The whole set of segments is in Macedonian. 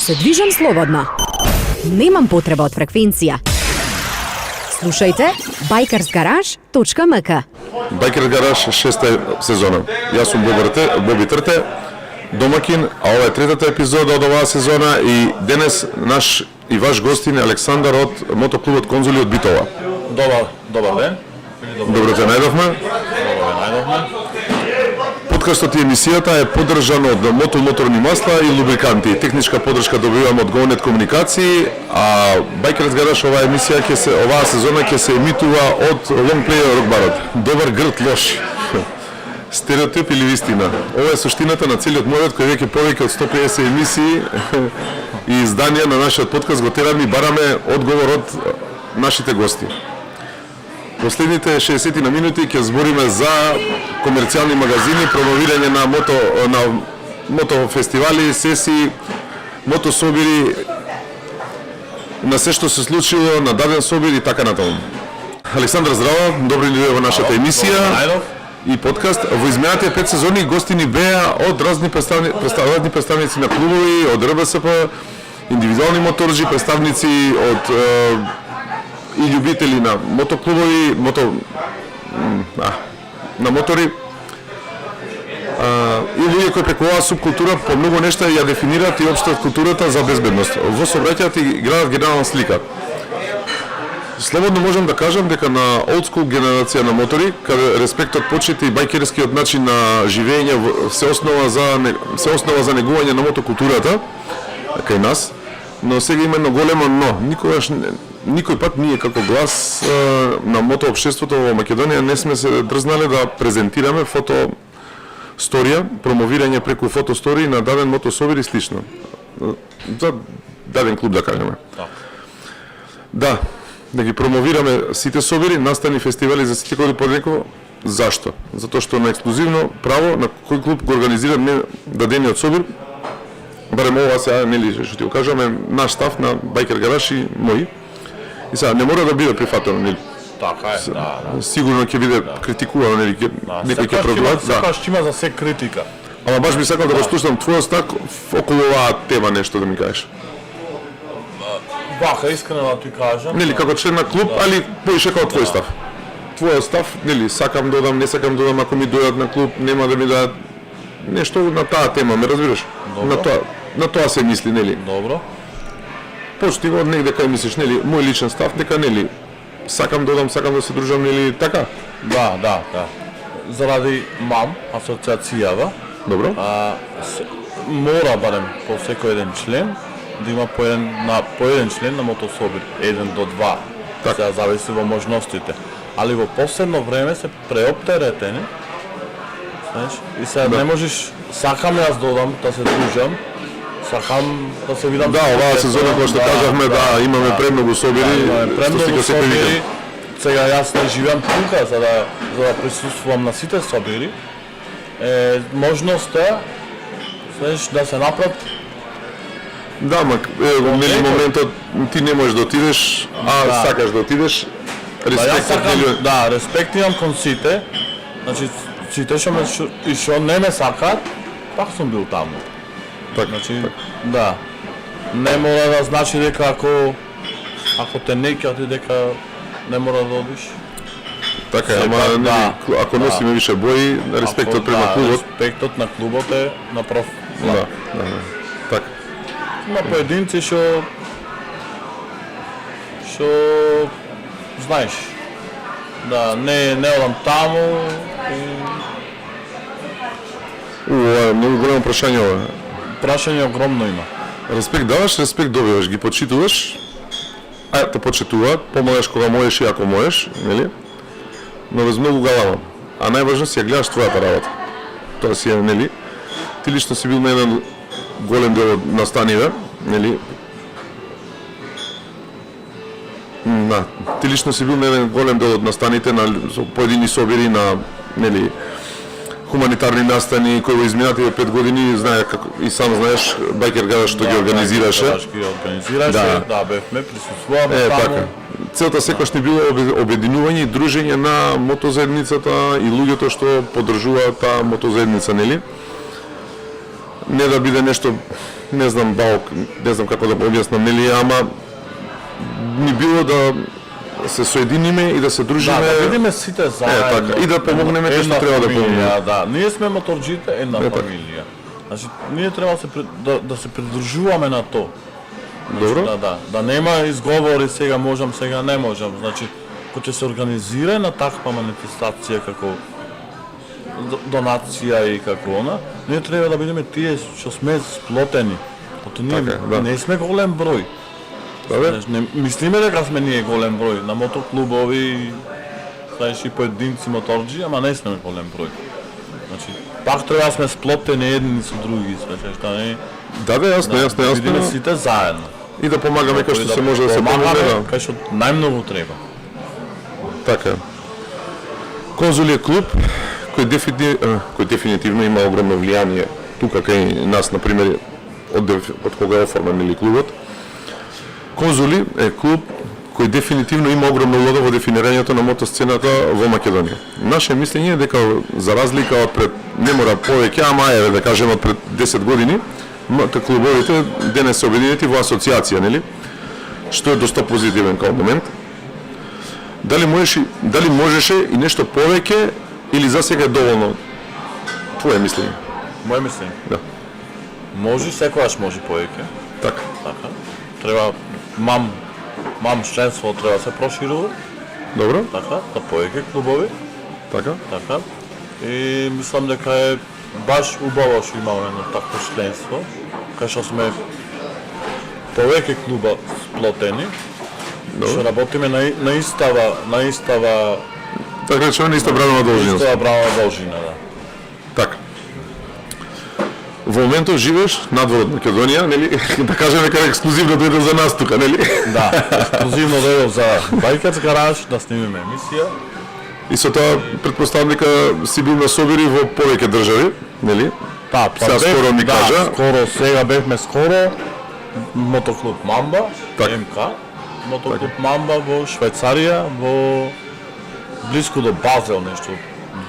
Се движам слободно. Немам потреба од фреквенција. Слушајте bikersgarage.mk. Bikers Garage 6-та сезона. Јас сум Боби Трте, домакин, а ова е третата епизода од оваа сезона и денес наш и ваш гостин е Александар од мотоклубот Конзули од Битола. Добар ден. Добро те најдовме. Подкастот и емисијата е поддржан од моторни масла и лубриканти. Техничка поддршка добивам од GoNet комуникации, а Bikers Garage оваа сезона ќе се емитува од Longplay Rock Barот. Добар грд лош. Стереотип или вистина? Ова е суштината на целиот мојот кој веќе повеќе од 150 емисии и изданија на нашиот подкаст го тераме и бараме одговор од нашите гости. Последните 60 на минути ќе збориме за комерцијални магазини, промовирање на мотофестивали, сесии, мотособири, на се што се случило на даден собир и така натаму. Александар, здраво, добри дојде во нашата емисија и подкаст. Во изминатите 5 сезони гостини беа од разни представници на клубови, од РБСП, индивидуални моторџи, представници од и љубители на мотоклубови, на мотори, и луѓе кои преку оваа субкултура по многу нешта ја дефинираат и општат културата за безбедност. Во сообраќајот и градат генерална слика. Слободно можам да кажам дека на олдскул генерација на мотори, каде респектот, почит и бајкерскиот начин на живење се основа за негување на мотокултурата кај нас, но сега има едно големо но. Никој пат ние како глас на мотоопштеството во Македонија не сме се дрзнале да презентираме фотосторија, промовирање преку фотостории на даден мотособир и слично. За даден клуб да кажеме. Да, да ги промовираме сите собири, настани фестивали за сите кои поднеко. Зашто? Затоа што на ексклузивно право на кој клуб го организира дадениот собир, барем ова сега, нели, што ти го кажаме, наш став на Bikers Garage и мој. И сега, не мора да биде прифатено, нели? Така е, да. Сигурно ќе биде критикувано, нели, некој ќе проблат. Секогаш ќе има за се критика. Ама баш би сакал да го слушам твојот стак околу оваа тема нешто да ми кажеш. Вака, искрено да ти кажам. Нели, како член на клуб, али поише како твој став. Твојот став, нели, сакам додам, не сакам додам, ако ми дојдат на клуб, нема да ми дадат нешто на таа тема, ме разбираш? На тоа се мисли, нели? Добро. Почти го од негде кај мислиш, нели, мој личен став, дека, нели, сакам да се дружам, нели, така? Да. Заради МАМ, асоциацијава, Добро. Мора барем по секој еден член да има по еден член на мотособир, 1 до 2. Сега зависи во можностите. Али во последно време се преоптеретени. Знаеш, и сега не можеш, сакам јас додам да се дружам, сакам да се видам. Да, оваа сезона која што кажавме, да, имаме премногу собири, премногу собири. Сега јас не живеам тука за да присуствувам на сите собири. Можноста, знаеш, да се направи. Да, нели моментот ти не можеш да отидеш, а сакаш да отидеш. Респект имам кон сите. Значи, сите што не ме сакаат, пак сум бил таму. Значи, да. Не мора да значи дека ако те не ќе дека не мора да одиш. Така е, ама ако носиме више бои, респектот према клубот. Респектот на клубот е на прв. Да. Така. Има поединци што знаеш. Да, не одам таму. Ова е многу големо прашање ова. Прашање огромно има. Респект даваш, респект добиваш, ги почитуваш. Те почитуваат, помагаш кога можеш и ако можеш, нели? Но без многу галама. А најважно си ја гледаш твојата работа. Тоа си е, нели? Ти лично си бил на еден голем дел од настаниве, нели? Ти лично си бил на еден голем дел од настаните на поедини собири на, нели, хуманитарни настани кои во изминатите 5 години знае како и сам знаеш Bikers Garage што ги организираше. Да, бевме, присуствуваме таму. Така. Целта секогаш ни било обединување и дружење на мотозаедницата и луѓето што поддржуваат таа мотозаедница, нели? не да биде нешто, не знам баок, не знам како да објаснам, нели, ама ни било да се соединиме и да се дружиме. Да видиме сите заедно. Така, и да помогнеме кој што треба да помогнеме. Да, ние сме моторџите една фамилија. Значи, ние треба да се придружуваме на тоа. Добро? Да нема изговори сега можам, сега не можам. Значи, кога ќе се организира на таква манифестација како донација и како она, ние треба да бидеме тие што сме сплотени. Ото ние не сме голем број. Не мислиме дека сме ние голем број на мотоклубови, знаеш и поединци моторџи, ама не сме голем број. Значи, пак треба да сме сплотени едни со други, свече што не. Да, јасно. Видиме сите заедно. И да помагаме кај што се може да се помогне. Кај што најмногу треба. Така. Конзули е клуб кој дефинитивно има огромно влијание тука кај нас, на пример, од кога е оформен или клубот. Конзули е клуб кој дефинитивно има огромна улога во дефинирањето на мотосцената во Македонија. Наше мислење е дека за разлика од пред, не мора повеќе, ама еве да кажеме од пред 10 години, клубовите денес се обединети во асоциација, нели? Што е доста позитивен као момент. Дали можеше и нешто повеќе или засега е доволно? Твое мислење? Моje мислење? Да. Може, секогаш може повеќе. Така. Треба мам членство треба да се проширува. Добро. Така, да повеќе клубови. Така. Така. И мислам дека е баш убаво што имаме едно такво членство, кај што сме повеќе клуба сплотени. Што работиме на истава Така речено, на иста бранова должина. Иста бранова должина, да. Така. Во моментов живееш надвор од Македонија, нели? Да кажеме дека ексклузивно дојде за нас тука, нели? Да, ексклузивно дојдов за Bikers Garage да снимиме емисија. И со тоа претпоставам дека си бил на собири во повеќе држави, нели? Да, сега скоро ми кажа. Сега бевме скоро мотоклуб Мамба, МК, мотоклуб Мамба во Швајцарија, во блиску до Базел, нешто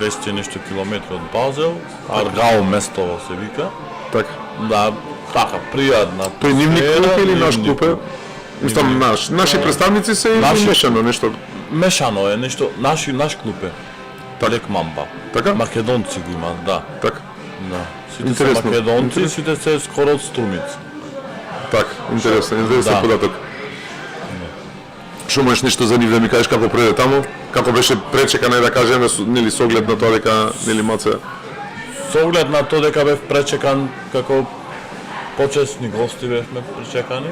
200 нешто километри од Базел, Аргау Место се вика. Така. Да, така пријатна. Тој нивни клуб или наш клуб е? Мислам наши представници се или мешано нешто? Мешано е нешто, наш клуб е. Лек Мамба. Така? Македонци го имаат, да. Така. Да. Сите се македонци, сите се скоро од Струмица. Така, интересен податок. Што можеш нешто за нив да ми кажеш како преде таму? Како беше пречекана да кажеме, нели со оглед на тоа дека нели маце? Со оглед на тоа дека бев пречекан како почесни гости бевме пречекани.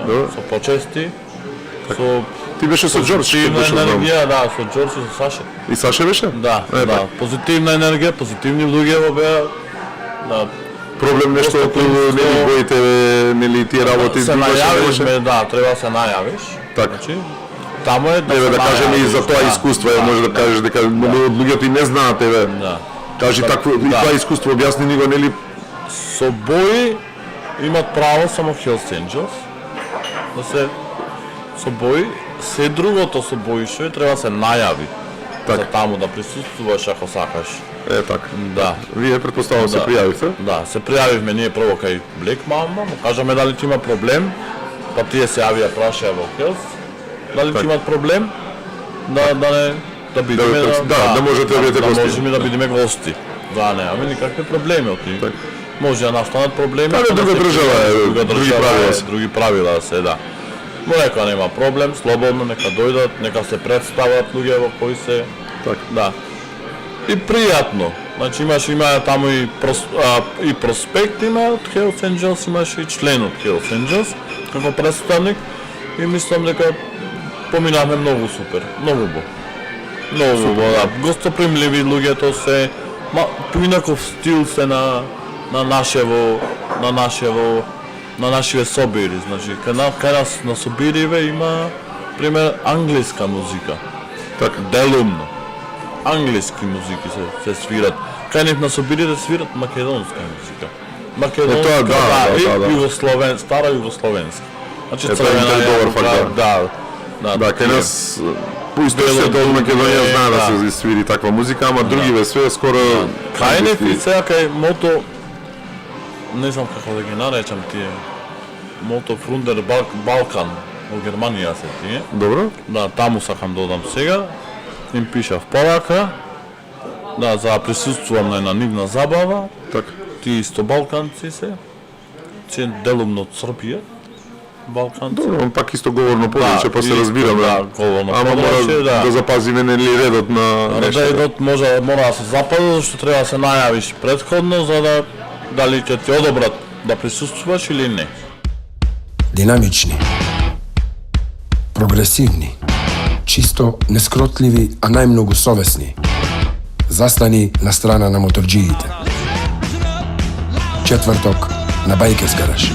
Со почести. Со ти беше со Џорџ, енергија, да, со Џорџ и со Саше. И Саше беше? Да, да, позитивна енергија, позитивни луѓе беа. Да. Проблем нешто околу нели боите, нели тие работи се најавивме, да, треба да се најавиш. Така. Значи, таму е да кажеме и за тоа искуство, може да кажеш дека многу од луѓето и не знаат, еве. Да. Кажи такво и тоа искуство, објасни ни го, нели? Со бои имат право само Hells Angels. Да се со бои, се другото со бои што треба да се најави. За таму да присуствуваш ако сакаш. Така. Да. Вие претпоставувам се пријавивте? Да, се пријавивме ние прво кај Black Mamba, му кажаме дали ти има проблем, па тие се јавија прашаја во Hells. Дали ти имат проблем да бидеме да можете да бидете гости. Да можеме да бидеме гости. Да, немаме никакви проблеми од тие. Може да настанат проблеми. Да, друга држава, други правила се, да. Но нека нема проблем, слободно нека дојдат, нека се представат луѓе во кои се. Така. Да. И пријатно. Значи има таму и проспект има од Hells Angels, имаше и член од Hells Angels како представник и мислам дека поминавме многу супер, многу убаво. Многу убаво, да. Гостопримливи луѓето се, поинаков стил се на нашиве собири, значи кај нас на собириве има пример англиска музика. Така, делумно. Англиски музики се свират. Кај нив на собирите свират македонска музика. Македонска, да, стара југословенска. Значи црвена е добар факт. Да, кај нас поистојството од Македонија знае да се свири таква музика, ама другиве све скоро кај нив и сега кај не знам како да ги наречам тие Мотофрундер Балкан во Германија се тие. Добро? Да, таму сакам да одам сега. Им пишав порака. Да, за да присуствувам на една нивна забава. Така. Тие исто балканци се. Че делумно од Србија. Балканци. Добро, пак исто говорно подручје, па се исто, разбираме. Да, говорно Ама подручје, мора да запазиме нели редот на нешто. Редот мора да се запази, зашто треба да се најавиш претходно за да дали ќе ти одобрат да присуствуваш или не. Динамични, прогресивни, чисто нескротливи, а најмногу совесни. Застани на страна на моторџиите. Четврток на Байкерс гараж.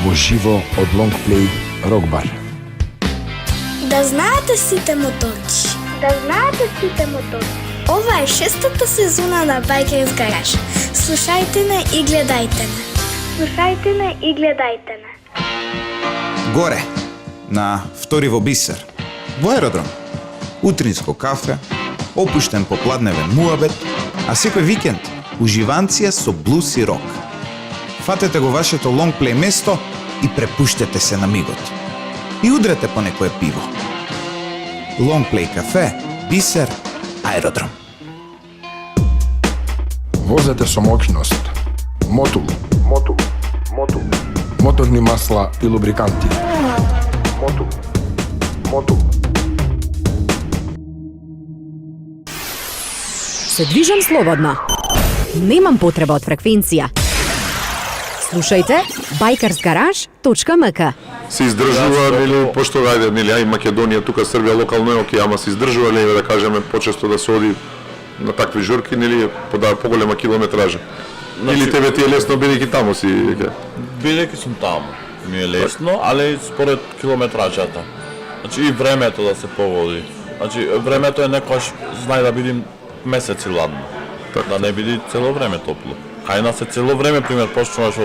Во живо од Лонгплей Рок бар. Да знаете сите моторчи. Ова е 6-та сезона на Байкерс гараж. Слушајте не и гледајте не. Горе, на втори во Бисер, во аеродром. Утринско кафе, опуштен попладневен муабет, а секој викенд уживанција со блуз и рок. Фатете го вашето лонгплей место и препуштете се на мигот. И удрете по некое пиво. Лонгплей кафе, Бисер, аеродром. Возете со моќност. Мотул. Моторни масла и лубриканти. Мотул. Се движам слободно. Немам потреба од фреквенција. Слушајте bikersgarage.mk. Се издржува нели пошто ајде нели ај Македонија тука Србија локално е окей, ама се издржува нели да кажеме почесто да се оди на такви журки нели пода поголема километража. Или тебе ти е лесно бидејќи таму си веќе. Бидејќи сум таму, ми е лесно, али според километражата. Значи и времето да се погоди. Значи времето е некош знај да бидим месеци ладно. Да не биде цело време топло. Кај нас е цело време, пример, почнуваш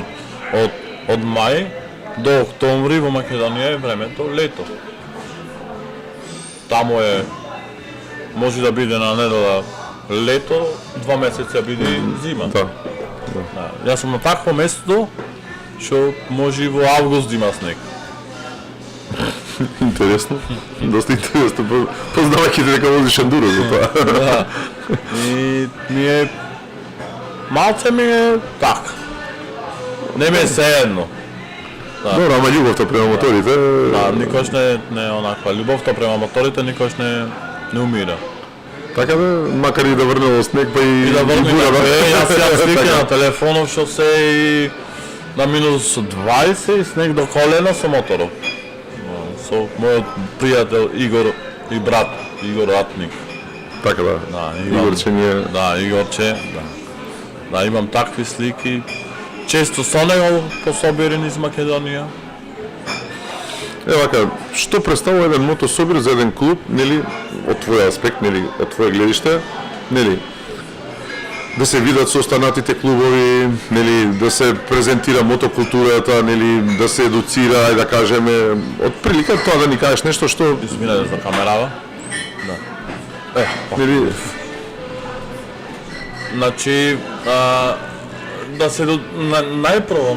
од мај до октомври во Македонија е времето лето. Таму е може да биде на недела лето, 2 месеца биде зима. Да. Јас сум на такво место што може и во август да има снег. Интересно. Доста интересно. Познавајќи те дека возиш ендуро за тоа. Да. И ми е малце ми е така. Не ми е сеедно. Добро, ама љубовта према моторите. Да, никош не е онаква. Љубовта према моторите никош не умира. Така да, макар и да врнело снег, па и Да врне бура, јас ја слика Така. на телефонов што се и на минус 20 и снег до колена со моторов. Со мојот пријател Игор и брат Игор Ратник. Така да. Да, Игорче ни е. Да, Игорче, да. Да, имам такви слики. Често со него пособирен из Македонија. Вака, што представува еден мотособир за еден клуб, нели, од твој аспект, нели, од твое гледиште, нели, да се видат состанатите клубови, нели, да се презентира мотокултурата, нели, да се едуцира, ајде да кажеме, од прилика тоа да ни кажеш нешто што, Изминаде за камерава. Да. нели, Значи, да се најпрво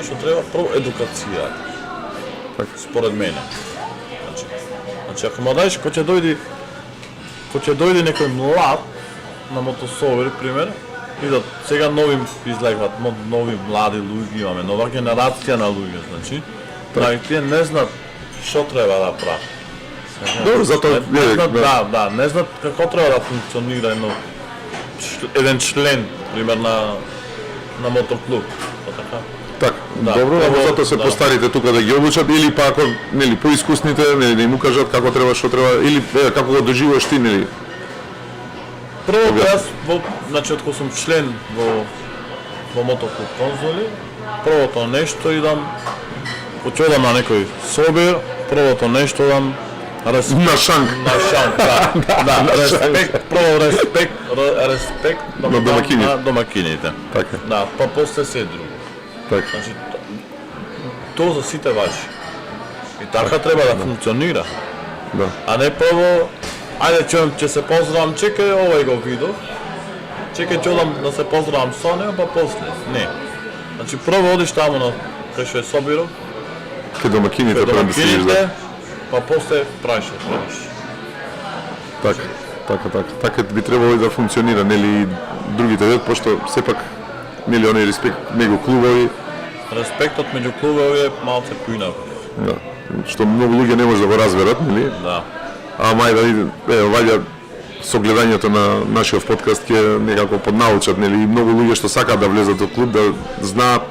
што треба прво едукација. Според мене. Значи ако ма даеш кој ќе дојде некој млад на мотособир пример и да сега нови излегват, нови млади луѓе имаме, нова генерација на луѓе, значи, тие не знаат што треба да прават. добро, затоа, Не знаат како треба да функционира еден член, пример на мотоклуб. Така. така, Да, добро, прво, затоа се да. постарите тука да ги обучат, или па ако, нели, поискусните, нели, да им укажат како треба, што треба, или како го доживуваш ти, нели, Прво јас, значи откако сум член во мотоклуб Конзоли, првото нешто идам, кога одам на некој собир, првото нешто идам на шанк. да, респект На домакините. на домакините. Така. Да, па после се друго. Така. Значи, тоа за сите важи. И така треба да функционира. Да. А не прво, ајде ќе се поздравам, чекај, овој го видов. чекај ќе одам да се поздравам со него, па после. Не. Значи прво одиш таму на кај што е собиров, Ке домакините кај пред да стигнеш, домакините, па после правиш што правиш. Така би требало и да функционира, нели и другите вет, пошто сепак нели оној респект меѓу клубови, Респектот меѓу клубови е малце поинак. да, што многу луѓе не може да го разберат, нели? Да. Ама да ваѓа со гледањето на нашиот подкаст ќе некако поднаучат, нели, и многу луѓе што сакаат да влезат во клуб да знаат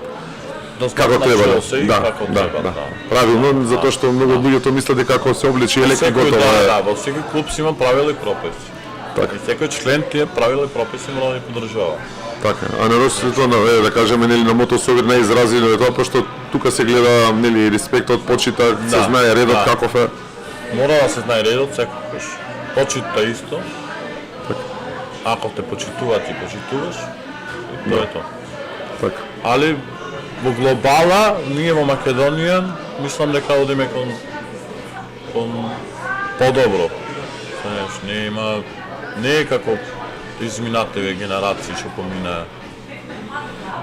Да како треба да. се и како треба. Правилно, затоа што многу луѓето мислат дека ако се облечи елеки Секој готово е. да, во секој клуб си има правила и прописи. Така. И секој член тие правила и прописи мора да ги подржава. Така, а нароството на да кажеме нели на мотособир најизразено е тоа пошто тука се гледа нели респектот, почитак, се знае редот каков е. Мора да се знае редот секогаш. Почита исто. Ако те почитуваат и почитуваш, и тоа е тоа. Така. Али во глобала, ние во Македонија, мислам дека одиме кон подобро. Знаеш, не е како изминативе генерации што поминаа.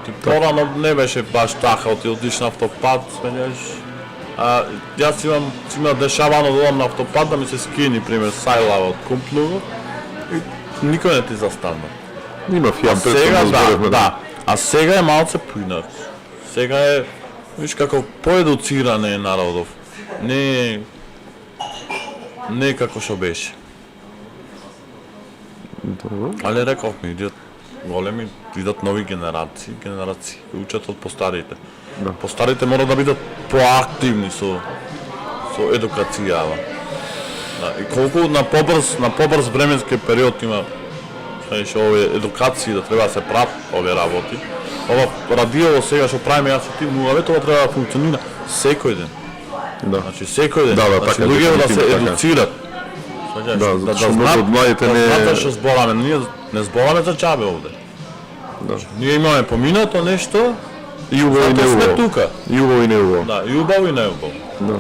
Ти порано не беше баш така, ти одиш на автопат, знаеш. А јас имам дешавано да одам на автопат да ми се скини, пример, сајлава од Кумплуво и никој не ти застанува. Има фијам Сега зборевме. да, а сега е малце поинак. Сега е, виж како поедуциран е народов. Не како што беше. Але рековме, идат големи, идат нови генерации, учат од постарите. Постарите мора да бидат поактивни со едукацијава. Да, и колку на побрз временски период има знаеш, овие едукации да треба да се прават овие работи. Ова радио сега што правиме јас и ти муаве, тоа треба да функционира секој ден. Да. Значи секој ден. Да, значи така, луѓе да се дефинитивно така. едуцират. Да, затоа што многу од младите не знаат што збораме, ние не збораме за џабе овде. Да. Ние имаме поминато нешто, и убаво и затоа сме неубаво. тука. И убаво и неубаво. Да, и убаво и неубаво. Да.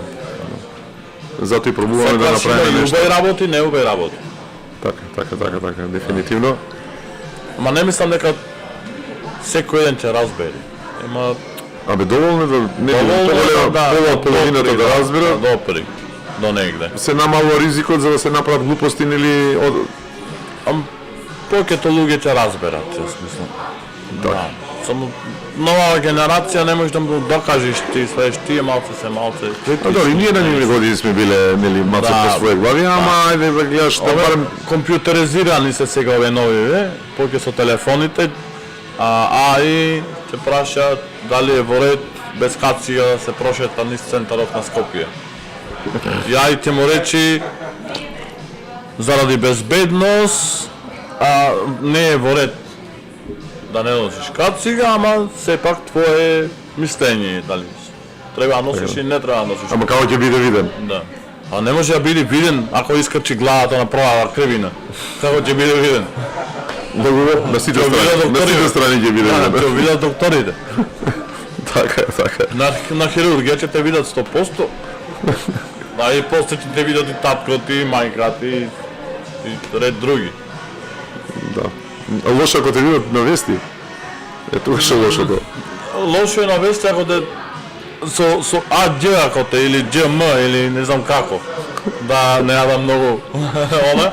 Затоа и пробуваме да Секогаш има направиме и нешто. убави работи, неубави работи. Така, дефинитивно. Ама не мислам дека секој ден ќе разбери. Има Абе доволно да не доволно пола од половината да разбира, допри до негде. се намалува ризикот за да се направат глупости или од Повеќето луѓе ќе разберат, јас мислам. Да. Само нова генерација не можеш да му докажеш ти, свеш тие малце се малце. добро, и ние на нивни години сме биле нели малце Да. по своји глави, ама ајде да гледаш да Ове барем компјутеризирани се сега овие новиве, повеќе со телефоните, и ќе праша дали е во ред без кација да се прошета низ центарот на Скопје. Ја и ќе му речи заради безбедност, не е во ред да не носиш кацига, ама сепак твое мислење дали треба да носиш или не треба да носиш. ама како ќе биде виден. Да. А не може да биде виден ако искрчи главата на прва кривина. Како ќе биде виден? На сите Ќе видат страни, на сите докторите. страни ќе биде Да, ќе виден. видат докторите. Така. На хирургија ќе те видат 100%. Да, и после ќе те видат и таткот, и мајката, и ред други. Да. А лошо ако те видат на вести. Е тогаш е лошото. Лошо е на вести ако те со АД ако те или ДМ или не знам како. Да не јадам многу она.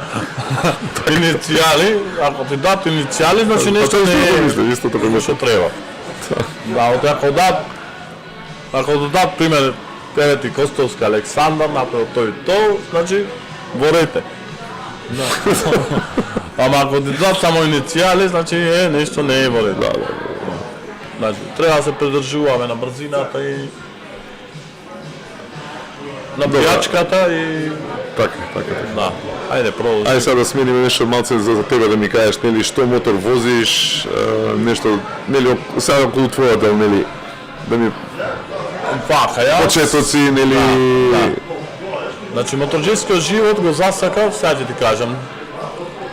Иницијали, ако ти дат иницијали, значи нешто не е исто така мислам. што треба. Да, ако дадат пример Певети Костовски Александар направил тој и тоа, значи борете. Да. Ама ако ти дадат само иницијали, значи нешто не е во ред. Да. Значи треба да се придржуваме на брзината и на пијачката и Така. да. Ајде продолжи. Ајде сега да смениме нешто малце за тебе да ми кажеш, нели, што мотор возиш, нешто, нели, сега околу твојата, нели, да ми Вака, јас почетоци, нели, Да. Значи моторџискиот живот го засакав, сега ќе ти кажам.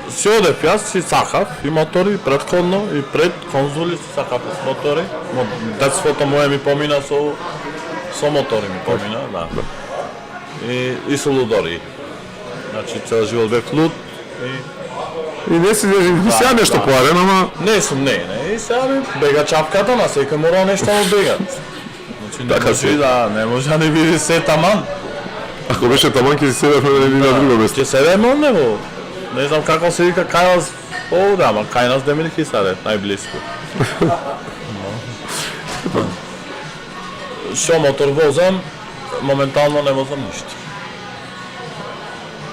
Си одев јас, си сакав и мотори претходно и пред конзули си сакав с мотори. Детството моје ми помина со мотори ми помина, да. И со лудори. Значи цел живот бев луд и И не си сега нешто поарен, ама Не сум, не. И сега ми бега чапката, на секој мора нешто да бегат. Значи не Така може си. не може да не види се таман. ако беше таман ќе си седевме на друго место. Ќе седеме од него. Не знам како се вика кај нас овде, ама кај нас Демир Хисаре, најблиску. Шо мотор возам, моментално не возам ништо.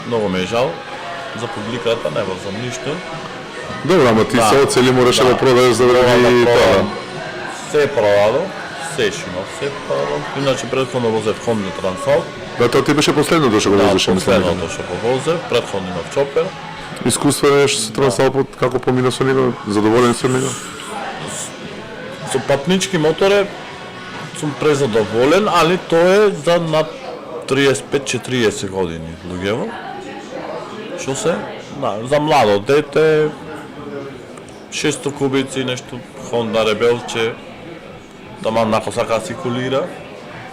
Многу ме е жал, за публиката не возам ништо. Добро, ама ти Да. се оцели мораше Да. да продадеш за да ви тоа. Се продадо, се шимав, се продадо. Иначе претходно возев Honda Transalt. Да, тоа ти беше последното што го Да, возеше, мислам. последното што го возев, претходно имав Chopper. Искуство е нешто со Трансалпот, како помина со него, задоволен со него. Со патнички моторе сум презадоволен, али тоа е за над 35-40 години луѓево. Што се? Да, за младо дете 600 кубици, нешто Honda Rebelче, таман нако сака да си кулира.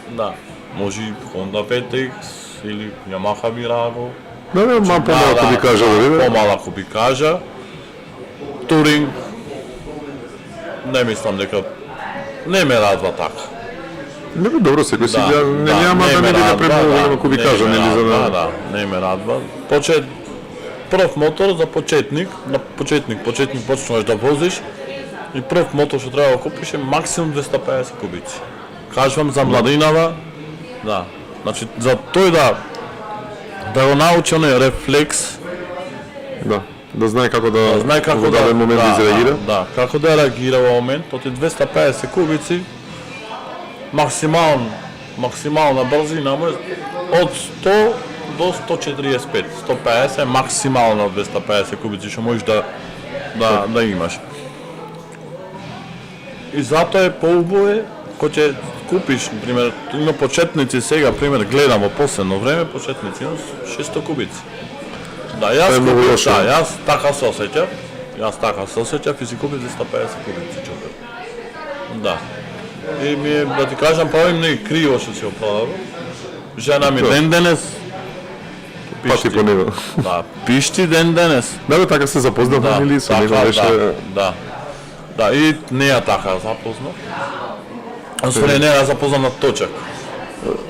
Да, може и Honda VTX или Yamaha Mirago. Да, ма помалку би кажа, да биде. Помалку би кажа. Туринг, не мислам дека не ме радва така. Не бе, добро, секој си ја не няма да ме не биде радва, премногу ако би не кажа, ме нели за радва, да. не ме радва. Прв мотор за почетник, на почетник почнуваш да возиш и прв мотор што треба да купиш е максимум 250 кубици. Кажувам за младинава, да. Значи за тој да го научи оној рефлекс, Да знае како да знае како во да даден момент да изреагира. Да, како да реагира во момент, тоти 250 кубици максимална брзина му е од 100 до 145. 150 е максимално 250 кубици што можеш да имаш. И затоа е поубаво кој ќе купиш, например, има почетници сега, пример, гледам во последно време почетници на 600 кубици. Да, јас е многу купив, лошо. да, јас така се осеќав и си купив 250 кубици Chopper. Да. И ми е, да ти кажам, правим не криво што си оправдав. Жена ми ден денес Пати по него. Да, пишти ден денес. Да, бе, така се запознавме или со него беше... Да, и неа така запознав. Освен неа ја запознав на точак.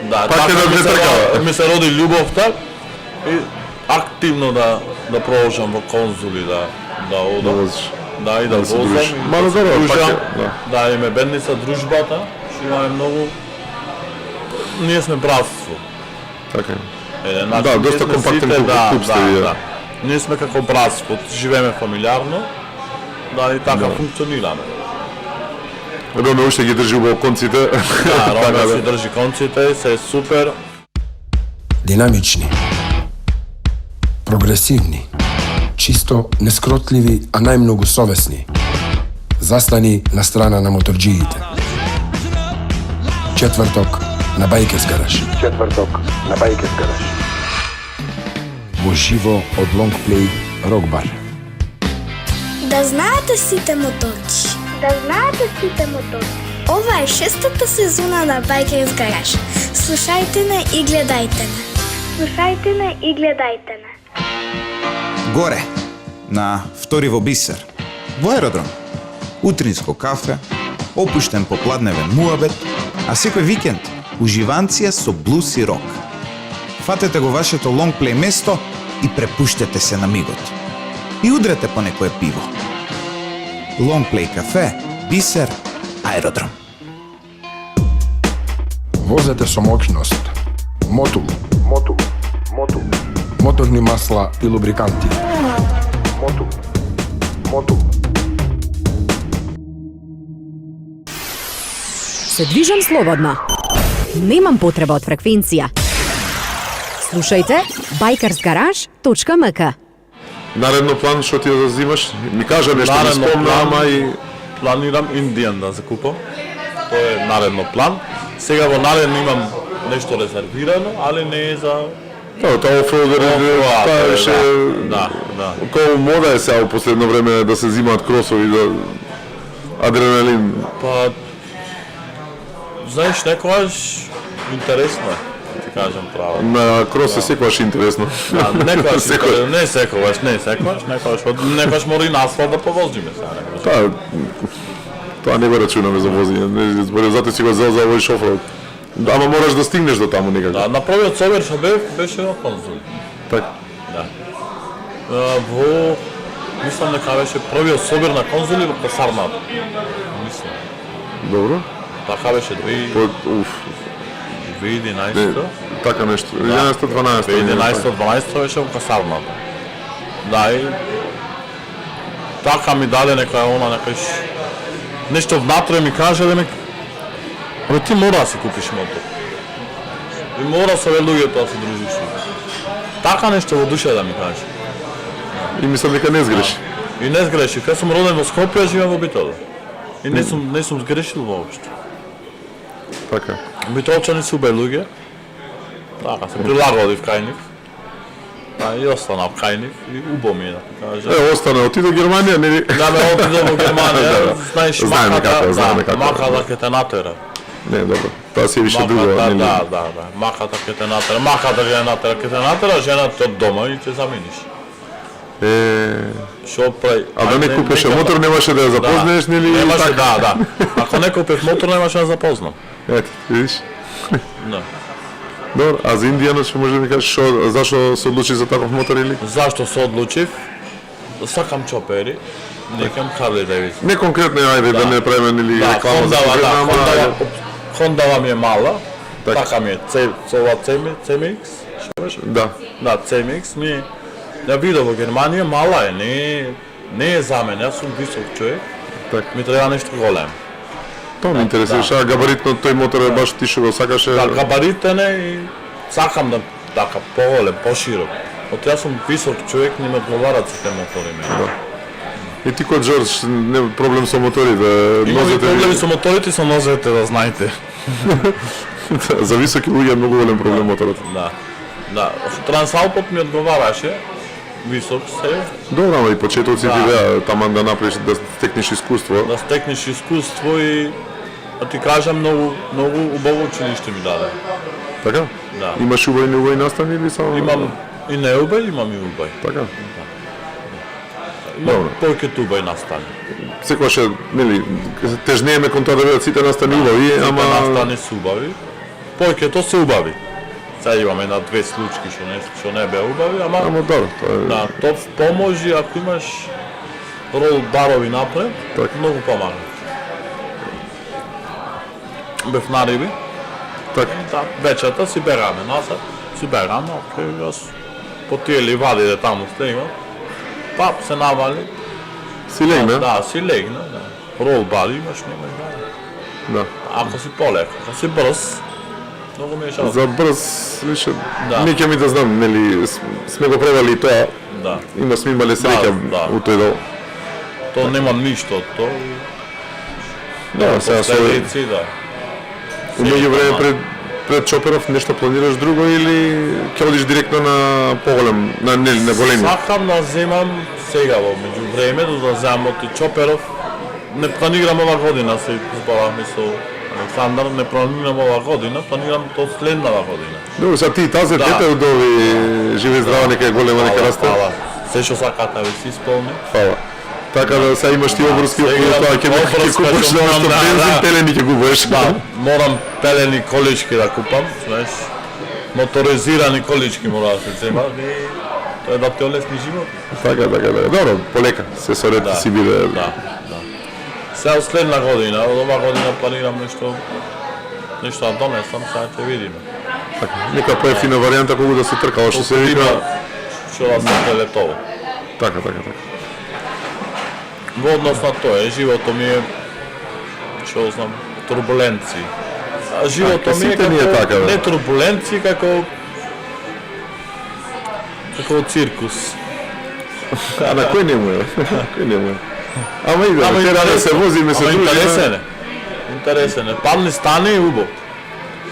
Да, Пак е да ми не се тркава. ро- ми се роди љубовта и активно да продолжам во конзули да Да одам. возиш. Да, и да да се возам. дружиш. и Мало да се добро, дружам. пак е, да. Да, име бедница дружбата, што имаме многу. Ние сме братство. Така е. Значи, Да, ние доста сме компактен сите, клуб сте вие. Ние сме како братство, живееме фамилиарно, да, и така функционираме. Роме уште ги држи во конците. Да, Така Роме да. си држи конците, се е супер. Динамични, прогресивни, чисто нескротливи, а најмногу совесни. Застани на страна на моторџиите. Четврток на Bikers Garage. Во живо од Longplay Rock Bar. Да знаете сите моторчи. Ова е 6-та сезона на Bikers Garage. Слушајте не и гледајте не. Горе, на втори во Бисер, во аеродром. Утринско кафе, опуштен попладневен муабет, а секој викенд уживанција со блус и рок. Фатете го вашето лонгплей место и препуштете се на мигот. И удрете по некое пиво. Лонгплей кафе, Бисер, аеродром. Возете со моќност. Мотул. Моторни масла и лубриканти. Се движам слободно. Немам потреба од фреквенција. Слушајте bikersgarage.mk. Наредно план што ти да зимаш? Ми кажа нешто, ми Наредно спомна, план. ама и... Планирам Индијан да закупам. Тоа е наредно план. Сега во наредно имам нешто резервирано, али не е за... Тоа офроудер, тоа беше... Да. Кој мода е сега во последно време да се зимаат кросови, да... Адреналин. Па... Знаеш, некојаш интересно е. ти кажам право. На крос се секогаш интересно. Некогаш, Секогаш. не секогаш, некогаш мора и на асфалт да повозиме сега. Тоа не го рачунаме за возење, не зборам затоа си го зел за овој шофер. Ама мораш да стигнеш до таму некако. Да, на првиот собир што бев беше на конзули. Така. Да. Во мислам дека беше првиот собир на конзули во касарната. Мислам. Добро. Така беше Уф, 2011. така нешто. 11-12. 2011-12 беше во касарната. Да, и така ми даде нека она некаш нешто внатре ми каже да ми абе ти мора да си купиш мотор. И мора со луѓето да се дружиш. Така нешто во душа да ми каже. И мислам дека не сгреши. И не сгрешив. Јас сум роден во Скопје, живеам во Битола. И не сум сгрешил воопшто. Така. Битолчани се убави луѓе. Така, се прилагодив кај нив. И останав кај нив и убаво ми е да кажа. Остана, оти до Германија, нели? Да, ме отидов во Германија, знаеш, Знаеме како. маката ќе те натера. Не, добро. Тоа си више друго, нели? Да, маката ќе те натера, ќе те натера, жената од дома и ќе замениш. Шо прави? А да не купеше мотор, немаше да ја запознаеш, нели? Немаше, да. Ако не купев мотор, немаше да запознам. Ето, видиш? Да. Добро, а за Индијанот што може да ми кажеш зашто се одлучи за таков мотор или? Зашто се одлучив? Сакам чопери, некам Харли Дейвидсон. Не конкретно, ајде да не правиме нели реклама за конкретна, ама Хондава ми е мала, Така. така ми е, ова CMX, што беше? да. Да, CMX ми е, ја видов во Германија, мала е, не е за мене, јас сум висок човек, Така. ми треба нешто големо. Тоа ме интересираше, а габаритно тој мотор е баш ти што го сакаше. Да, габаритен е и сакам да така поголем, поширок. Од јас сум висок човек, не ме одговарат сите мотори ми. И ти кod Джордж, не проблем со моторите, Имам и нозете. проблеми со моторите и со нозете, да знаете. За високи луѓе е многу голем проблем моторот. Да. Трансалпот ми одговараше, висок се, Добро, ама и почетоци Да. ти беа таман да направиш, да стекнеш искуство. да стекнеш искуство и да ти кажам многу убаво училиште ми даде. Така? Да. Имаш убави неубави настани или само? Имам и неубај, имам и убај. Така? Имам Добро. повеќе убај настани. Секогаш е, нели, тежнееме кон тоа да бидат сите настани убави, ама Настани се убави. Повеќето се убави. Сега имаме една-две случаи што не беа убави, ама добро, тоа е. да, тоа поможи ако имаш рол барови напред, Така. многу помага. Бев на риби, Така. да, вечерта си бераме назад, окей, јас по тие ливадите таму стегнам, па се навали, Си легна? да, си легна, да. Рол бари имаш, немаш да. Да. Ако си полек, ако си брз, многу ми е шал. За брз, више, Да. не ќе ми да знам, нели, сме го пробали и тоа. Да. Сме имале среќа Да. у тој дел. То нема ништо од тоа. Да, сега со Последици, да. у меѓувреме пред Чоперов нешто планираш друго или ќе одиш директно на поголем, на големи? Сакам да земам сега во меѓувреме да земам од Чоперов. Не планирам ова година, се зборавме со Александар, не планирам ова година, планирам то следнава година. Добро, сега ти тази Да. дете од ови живе здрава, нека е голема, нека расте. Фала. Се што сакате да ви се исполни. Фала. Така да сега имаш ти обврски околу сега тоа, ќе обврска купиш ќе на морам, да, бензин, да. телени ќе купуваш. Да, морам пелени колички да купам, знаеш. Моторизирани колички мора да се зема. Тоа е да те олесни живот. Така. Добро, полека, се сорети си биде. Да. Сега од следна година, од ова година планирам нешто да донесам, сега ќе видиме. Нека поевтина варијанта кога да се тркало што се викна. Што да се прелетово. Така. Во однос на тоа, живото ми е, што знам, турбуленции. А живото ми е сите ни е така, бе. не турбуленции, како циркус. А на кој не му е? Ама иде, тера да се возиме, се Ама дружиме. интересен е. Падни, стане и убаво.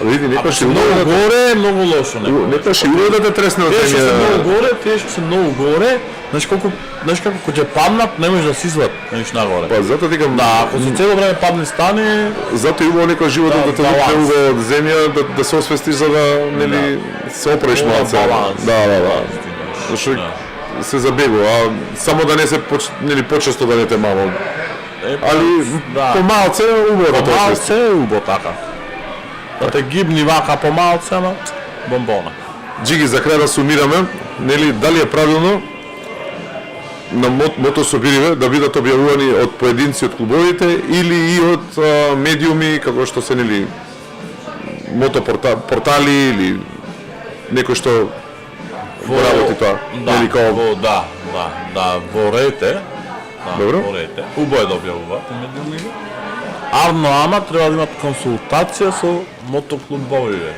Види, некојаш и Многу убаво горе, многу лошо некој. некојаш и убаво да те тресне од Тие што се многу земја. горе, тие што се многу горе, знаеш како кога ќе паднат, не можеш да си извадат, ниш нагоре. Па затоа викам, Да, ако се цело време падне стане, затоа и убаво некој животот да те баланс. лупне убаво од земја, да се освестиш за да нели се опреш малце. баланс. Да. Зашто се забегува, а само да не се нели почесто да не те мало. Али да. помалце убаво да тоа се. Помалце е убаво така. Да те гибни вака помалце, ама бомбона. Джиги, за крај да сумираме, нели дали е правилно на мотособириве да бидат објавувани од поединци од клубовите или и од медиуми како што се нели мотопортали или некој што го работи тоа, нели као во рете, Добро. во рете, убаво е да објавуваат медиумите. Арно, ама треба да имат консултација со мотоклубовите.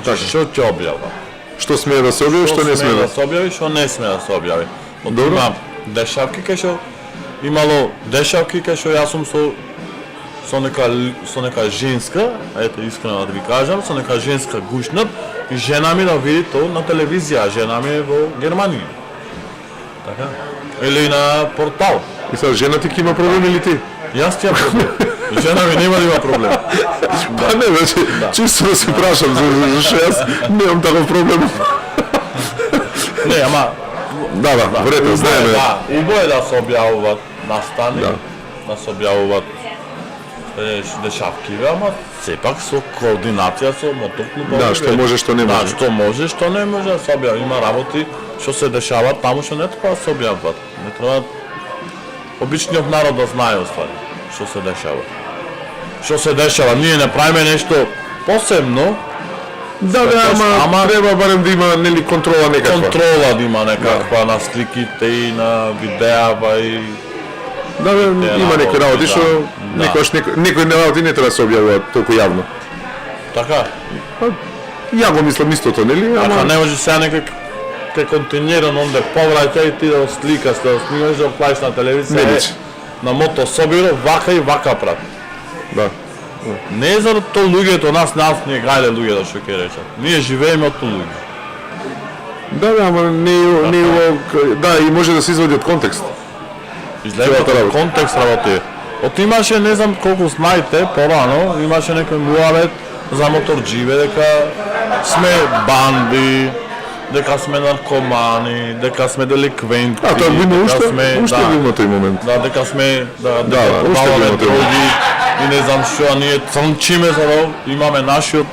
Значи, што ќе објават? што смее да се објави, што не смее да. се објави, што не смее да се објави. Добро. Има дешавки кај што имало дешавки кај што јас сум со нека женска, ете искрено да ви кажам, со нека женска гушнат и жена ми да види тоа на телевизија, жена ми е во Германија. Така? Или на портал. И сега жена ти ќе има проблем или ти? Јас ти ја проблем. Жена ми нема да има проблем. Па не, значи, чисто да се прашам, зашто јас немам таков проблем. Не, ама Да, врете, знаеме. Да, убаво е да се објавуваат настани, да се објавуваат дешавкиве, ама сепак со координација со мотоклубовите. Да, што може, што не Да, може. што може, што не може да се објави. Има работи што се дешаваат таму што не треба да се објавуваат. Не треба обичниот народ да знае оствари што се дешава. Што се дешава, ние не правиме нешто посебно, Да, ама треба барем да има нели контрола некаква. контрола да има некаква на сликите и на видеава и Да, има некои работи што некојаш некои работи не треба да се објавуваат толку јавно. така. Ја го мислам истото, нели? Ако Ама не може сега некој те континуирано онде повраќај и ти да сликаш, да снимаш, да плаиш на телевизија. Не личи. На мотособиро вака и вака прат. да. Не е за тоа луѓето, нас не гајле луѓето што ќе речат. Ние живееме од тоа луѓе. Да, ама да, и може да се извади од контекст. Излега Целата од работа. контекст работи. От имаше, не знам колку знаете, порано, имаше некој муавет за моторџиве, дека сме банди, дека сме наркомани, дека сме деликвенти. А, тоа го има дека уште да, го има тој момент. Да, дека сме дека уште продаваме го има тој дроги и не знам што, а ние црнчиме за да имаме нашиот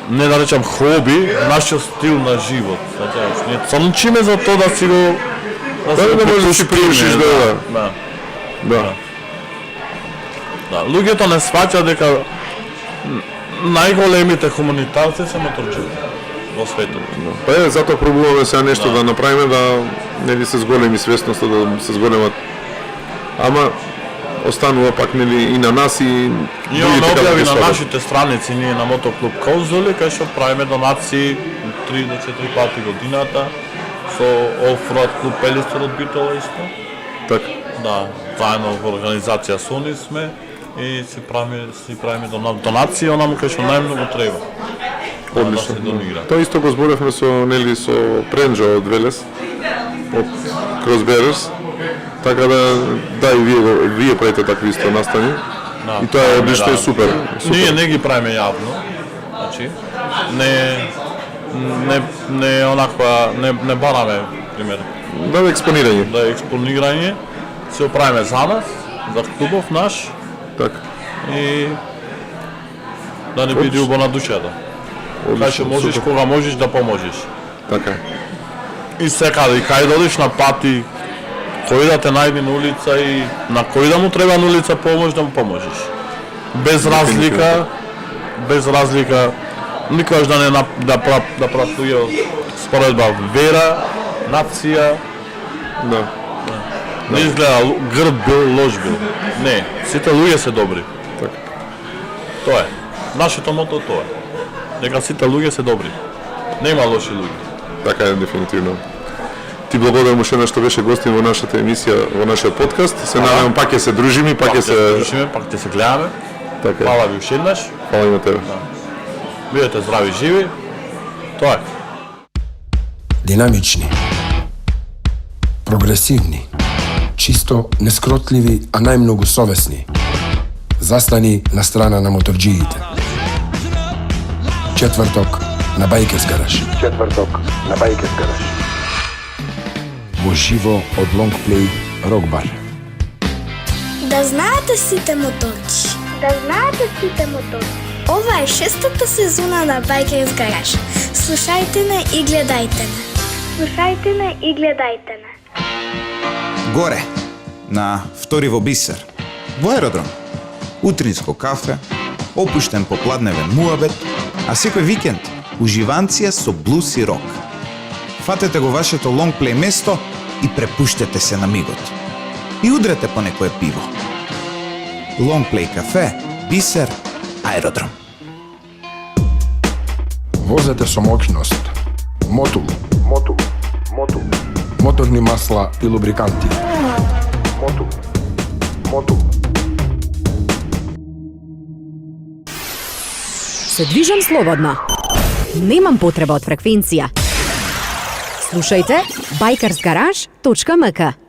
не да речам хоби, нашиот стил на живот. Значи, ние црнчиме за тоа да си го Да можеш да си приушиш, да. Да. Да, луѓето не сваќаат дека најголемите хуманитарци се моторџиви во светот. Па е, затоа пробуваме сега нешто да направиме да нели се зголеми свесноста, да се зголемат. Ама останува пак нели и на нас и Имаме другите објави како на што нашите страници, ние на Мотоклуб Конзоли, кај што правиме донации 3 до 4 пати годината со Офроад клуб Пелистер од Битола исто. така. Да, заедно во организација со нив сме и си правиме донации онаму кај што најмногу треба. Одлично. Да се донира. Тоа исто го зборевме со нели со Пренџо од Велес од Crossbearers. Така да и вие правите такви исто настани. Да, И тоа е одлично и супер. Ние не ги правиме јавно. Значи не онаква не бараме пример Да, експонирање. да е експонирање, се оправиме за нас, за клубов наш Така. и да не биде убо на душата. Кај што можеш, супер. кога можеш да поможеш. Така. И секаде, и кај да одиш на пати, кој да те најде на улица и на кој да му треба на улица помош, да му поможеш. Без разлика, никогаш да не да прашају споредба вера, нација, Да. не изгледа грд бил, лош бил. Не, сите луѓе се добри. Така. Тоа е. Нашето мото тоа е. Дека сите луѓе се добри. Нема лоши луѓе. Така е дефинитивно. Ти благодарам уште на што беше гостин во нашата емисија, во нашиот подкаст. Се надевам пак ќе се дружиме, пак ќе се Пак ќе се гледаме. така. Фала ви уште еднаш. Фала и на тебе. Бидете здрави и живи. Тоа е. Динамични, прогресивни, чисто нескротливи, а најмногу совесни. Застани на страна на моторџиите. Четврток на Байкерс гараж. Во живо од Лонгплей Рок бар. Да знаете сите моторчи. Ова е 6-та сезона на Байкерс гараж. Слушајте не и гледајте не. Горе, на втори во Бисер, во аеродром. Утринско кафе, опуштен попладневен муабет, а секој викенд уживанција со блуз и рок. Фатете го вашето лонгплей место и препуштете се на мигот. И удрете по некое пиво. Лонгплей кафе, Бисер, аеродром. Возете со моќност. Мотул. Моторни масла и лубриканти. Се движам слободно. Немам потреба од фреквенција. Слушајте bikersgarage.mk.